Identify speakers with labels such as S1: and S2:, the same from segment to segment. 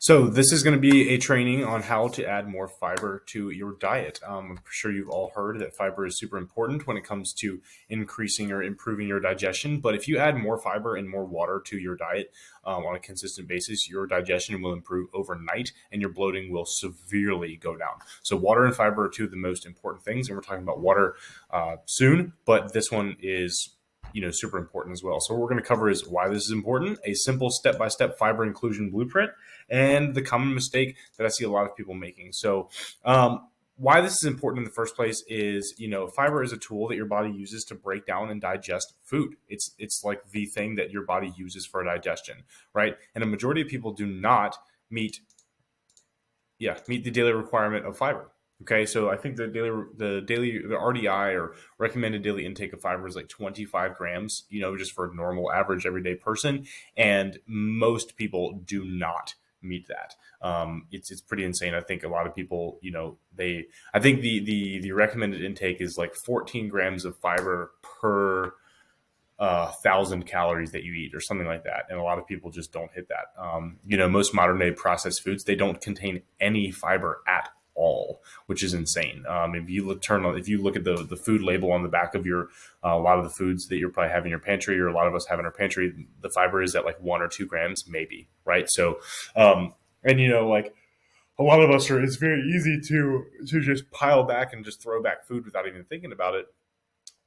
S1: So this is going to be a training on how to add more fiber to your diet. I'm sure you've all heard that fiber is super important when it comes to increasing or improving your digestion. But if you add more fiber and more water to your diet on a consistent basis, your digestion will improve overnight and your bloating will severely go down. So water and fiber are two of the most important things, and we're talking about water soon. But this one is super important as well. So what we're going to cover is why this is important, a simple step-by-step fiber inclusion blueprint, and the common mistake that I see a lot of people making. So why this is important in the first place is, fiber is a tool that your body uses to break down and digest food. It's like the thing that your body uses for digestion, right? And a majority of people do not meet the daily requirement of fiber. Okay, so I think the RDI or recommended daily intake of fiber is like 25 grams, just for a normal average everyday person, and most people do not meet that. It's pretty insane. I think a lot of people, I think the recommended intake is like 14 grams of fiber per 1,000 calories that you eat or something like that, and a lot of people just don't hit that. Most modern day processed foods, they don't contain any fiber at all, which is insane. If you look at the food label on the back of your a lot of the foods that you're probably having in your pantry, or a lot of us have in our pantry, the fiber is at like 1 or 2 grams maybe, right? So and like a lot of us are, it's very easy to just pile back and just throw back food without even thinking about it.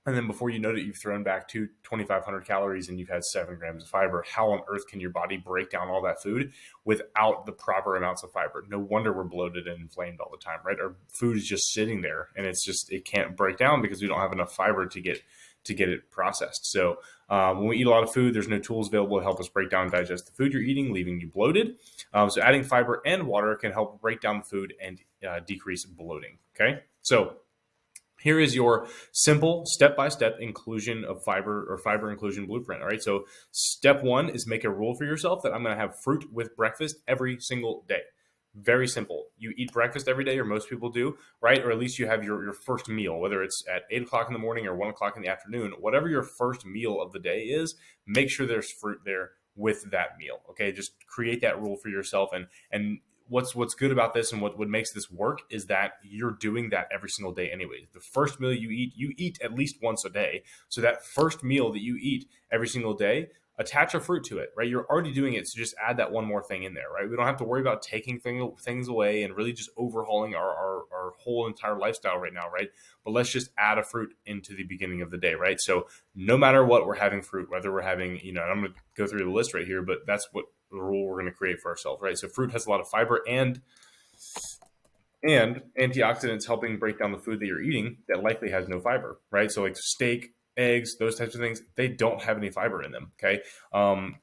S1: And then before you know it, you've thrown back 2,500 calories and you've had 7 grams of fiber. How on earth can your body break down all that food without the proper amounts of fiber? No wonder we're bloated and inflamed all the time, right? Our food is just sitting there and it can't break down because we don't have enough fiber to get it processed. So when we eat a lot of food, there's no tools available to help us break down and digest the food you're eating, leaving you bloated. So adding fiber and water can help break down the food and decrease bloating. Okay, so here is your simple step-by-step inclusion of fiber or fiber inclusion blueprint. All right. So step one is make a rule for yourself that I'm going to have fruit with breakfast every single day. Very simple. You eat breakfast every day, or most people do, right? Or at least you have your first meal, whether it's at 8 o'clock in the morning or 1 o'clock in the afternoon, whatever your first meal of the day is, make sure there's fruit there with that meal. Okay. Just create that rule for yourself. And what's good about this and what makes this work is that you're doing that every single day anyway. The first meal you eat at least once a day. So that first meal that you eat every single day, attach a fruit to it, right? You're already doing it, so just add that one more thing in there, right? We don't have to worry about taking things away and really just overhauling our whole entire lifestyle right now, right? But let's just add a fruit into the beginning of the day, right? So no matter what, we're having fruit, whether we're having, and I'm going to go through the list right here, but that's what the rule we're going to create for ourselves, right? So fruit has a lot of fiber and antioxidants helping break down the food that you're eating that likely has no fiber, right? So like steak, eggs, those types of things, they don't have any fiber in them. Okay.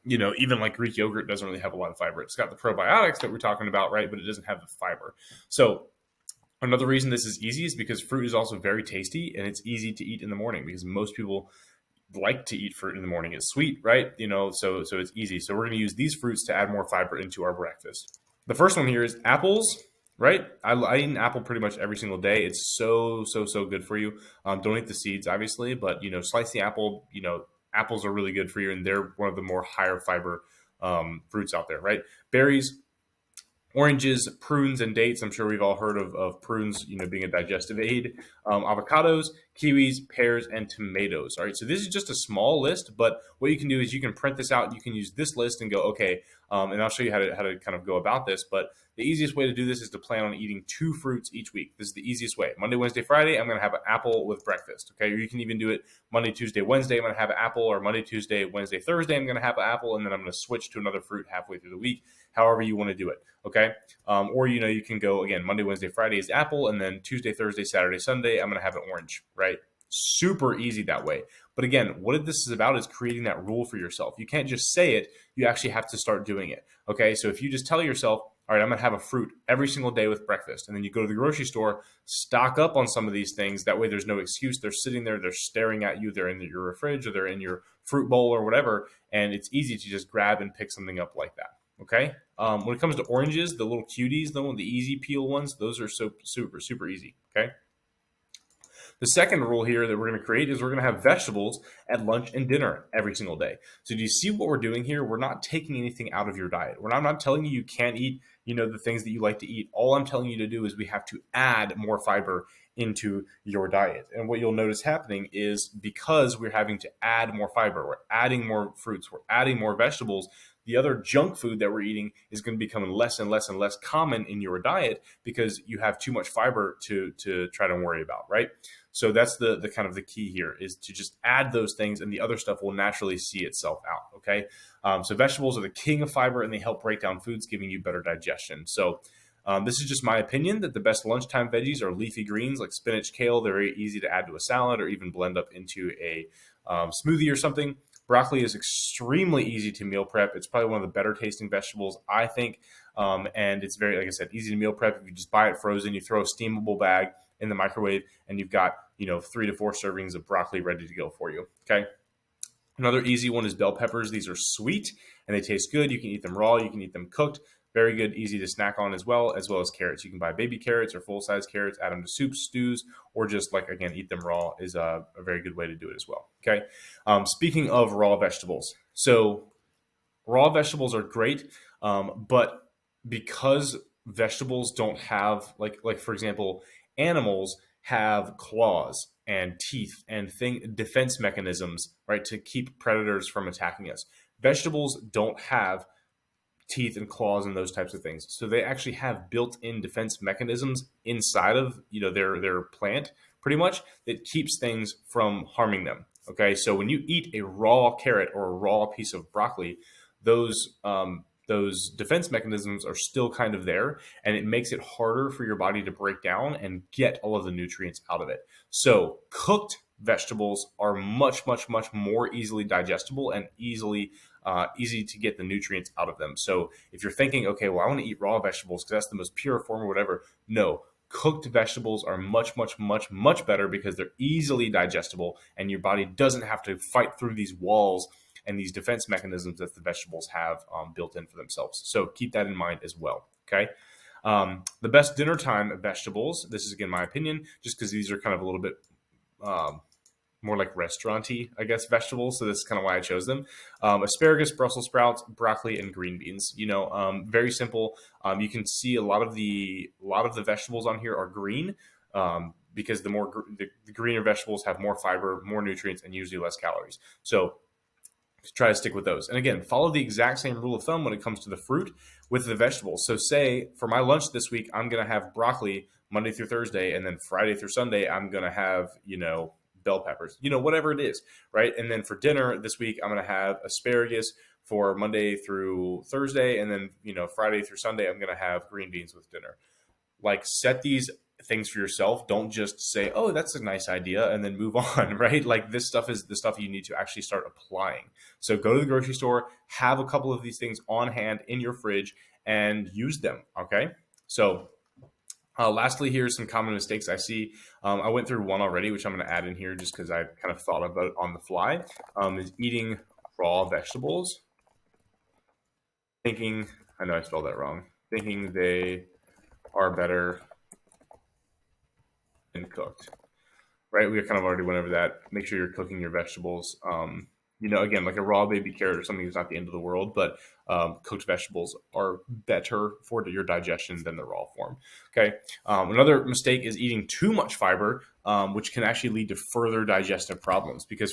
S1: Even like Greek yogurt doesn't really have a lot of fiber. It's got the probiotics that we're talking about, right? But it doesn't have the fiber. So another reason this is easy is because fruit is also very tasty and it's easy to eat in the morning because most people like to eat fruit in the morning. It's sweet, right? So it's easy. So we're going to use these fruits to add more fiber into our breakfast. The first one here is apples, right? I eat an apple pretty much every single day. It's so good for you. Don't eat the seeds, obviously, but slice the apple. Apples are really good for you, and they're one of the more higher fiber fruits out there, right? Berries, oranges, prunes, and dates. I'm sure we've all heard of prunes, being a digestive aid. Avocados, kiwis, pears, and tomatoes. All right, so this is just a small list, but what you can do is you can print this out. You can use this list and go, okay, and I'll show you how to kind of go about this. But the easiest way to do this is to plan on eating 2 fruits each week. This is the easiest way. Monday, Wednesday, Friday, I'm going to have an apple with breakfast. Okay, or you can even do it Monday, Tuesday, Wednesday. I'm going to have an apple, or Monday, Tuesday, Wednesday, Thursday. I'm going to have an apple, and then I'm going to switch to another fruit halfway through the week. However you want to do it. Okay, or you can go again. Monday, Wednesday, Friday is apple, and then Tuesday, Thursday, Saturday, Sunday, I'm going to have an orange. Right. Super easy that way. But again, what this is about is creating that rule for yourself. You can't just say it. You actually have to start doing it. Okay. So if you just tell yourself, all right, I'm going to have a fruit every single day with breakfast. And then you go to the grocery store, stock up on some of these things. That way there's no excuse. They're sitting there, they're staring at you. They're in your fridge or they're in your fruit bowl or whatever. And it's easy to just grab and pick something up like that. Okay. When it comes to oranges, the little cuties, the easy peel ones, those are so super easy. Okay. The second rule here that we're going to create is we're going to have vegetables at lunch and dinner every single day. So do you see what we're doing here? We're not taking anything out of your diet. I'm not telling you can't eat, the things that you like to eat. All I'm telling you to do is we have to add more fiber into your diet. And what you'll notice happening is because we're having to add more fiber, we're adding more fruits, we're adding more vegetables, the other junk food that we're eating is going to become less and less and less common in your diet because you have too much fiber to try to worry about, right? So that's the kind of the key here is to just add those things, and the other stuff will naturally see itself out. Okay, so vegetables are the king of fiber, and they help break down foods, giving you better digestion. So this is just my opinion that the best lunchtime veggies are leafy greens like spinach, kale. They're very easy to add to a salad or even blend up into a smoothie or something. Broccoli is extremely easy to meal prep. It's probably one of the better tasting vegetables, I think. And it's very, like I said, easy to meal prep. If you just buy it frozen, you throw a steamable bag in the microwave, and you've got, 3 to 4 servings of broccoli ready to go for you. Okay. Another easy one is bell peppers. These are sweet and they taste good. You can eat them raw. You can eat them cooked. Very good, easy to snack on as well as carrots. You can buy baby carrots or full-size carrots, add them to soups, stews, or just eat them raw is a very good way to do it as well. Okay. Speaking of raw vegetables, so raw vegetables are great, but because vegetables don't have like for example, animals have claws and teeth and defense mechanisms, right, to keep predators from attacking us. Vegetables don't have teeth and claws and those types of things. So they actually have built-in defense mechanisms inside of their plant, pretty much, that keeps things from harming them. Okay, so when you eat a raw carrot or a raw piece of broccoli, those defense mechanisms are still kind of there, and it makes it harder for your body to break down and get all of the nutrients out of it. So cooked vegetables are much, much, much more easily digestible and easy to get the nutrients out of them. So if you're thinking, okay, well, I want to eat raw vegetables because that's the most pure form or whatever, no. Cooked vegetables are much, much, much, much better because they're easily digestible and your body doesn't have to fight through these walls and these defense mechanisms that the vegetables have built in for themselves. So keep that in mind as well, okay? The best dinner time vegetables, this is again my opinion, just because these are kind of a little bit more like restaurant-y, I guess, vegetables. So this is kind of why I chose them. Asparagus, Brussels sprouts, broccoli, and green beans. Very simple. You can see a lot of the vegetables on here are green because the greener vegetables have more fiber, more nutrients, and usually less calories. So try to stick with those. And again, follow the exact same rule of thumb when it comes to the fruit with the vegetables. So say for my lunch this week, I'm going to have broccoli Monday through Thursday, and then Friday through Sunday, I'm going to have, bell peppers, whatever it is, right? And then for dinner this week, I'm going to have asparagus for Monday through Thursday. And then, Friday through Sunday, I'm going to have green beans with dinner. Set these things for yourself. Don't just say, oh, that's a nice idea, and then move on, right? This stuff is the stuff you need to actually start applying. So go to the grocery store, have a couple of these things on hand in your fridge, and use them, okay? So lastly, here's some common mistakes I see. I went through one already, which I'm going to add in here just because I kind of thought about it on the fly, is eating raw vegetables. I know I spelled that wrong, thinking they are better than cooked, right? We kind of already went over that. Make sure you're cooking your vegetables. Again, like a raw baby carrot or something is not the end of the world, but cooked vegetables are better for your digestion than the raw form. Okay. Another mistake is eating too much fiber, which can actually lead to further digestive problems because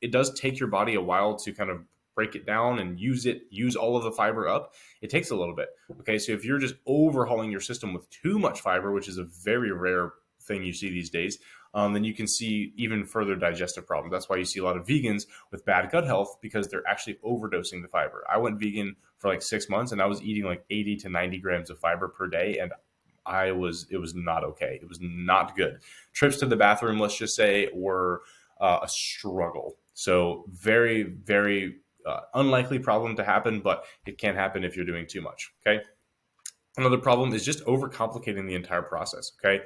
S1: it does take your body a while to kind of break it down and use all of the fiber up. It takes a little bit. Okay. So if you're just overhauling your system with too much fiber, which is a very rare thing you see these days, then you can see even further digestive problems. That's why you see a lot of vegans with bad gut health because they're actually overdosing the fiber. I went vegan for 6 months and I was eating 80 to 90 grams of fiber per day, and it was not okay. It was not good. Trips to the bathroom, let's just say, were a struggle. So very, very unlikely problem to happen, but it can happen if you're doing too much. Okay. Another problem is just overcomplicating the entire process. Okay.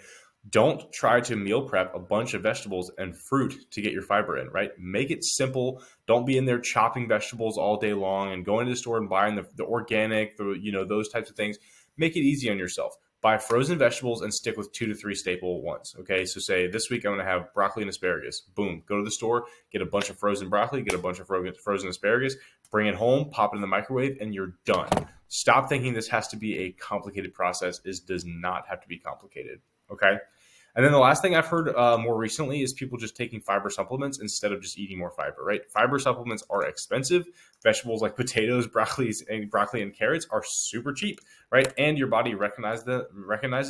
S1: Don't try to meal prep a bunch of vegetables and fruit to get your fiber in, right? Make it simple. Don't be in there chopping vegetables all day long and going to the store and buying the organic, those types of things. Make it easy on yourself. buy frozen vegetables and stick with 2 to 3 staple ones. Okay, so say this week I'm going to have broccoli and asparagus. Boom, go to the store, get a bunch of frozen broccoli, get a bunch of frozen asparagus, bring it home, pop it in the microwave, and you're done. Stop thinking this has to be a complicated process. It does not have to be complicated. Okay. And then the last thing I've heard more recently is people just taking fiber supplements instead of just eating more fiber, right? Fiber supplements are expensive. Vegetables like potatoes, broccoli and carrots are super cheap, right? And your body recognizes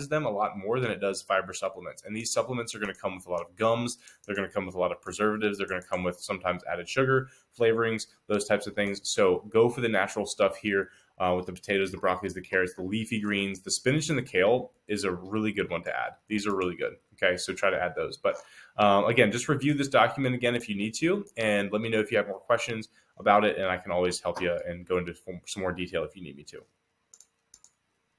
S1: them a lot more than it does fiber supplements. And these supplements are going to come with a lot of gums. They're going to come with a lot of preservatives. They're going to come with sometimes added sugar, flavorings, those types of things. So go for the natural stuff here. With the potatoes, the broccolis, the carrots, the leafy greens, the spinach and the kale is a really good one to add. These are really good. Okay, so try to add those. But again, just review this document again if you need to, and let me know if you have more questions about it, and I can always help you and go into some more detail if you need me to.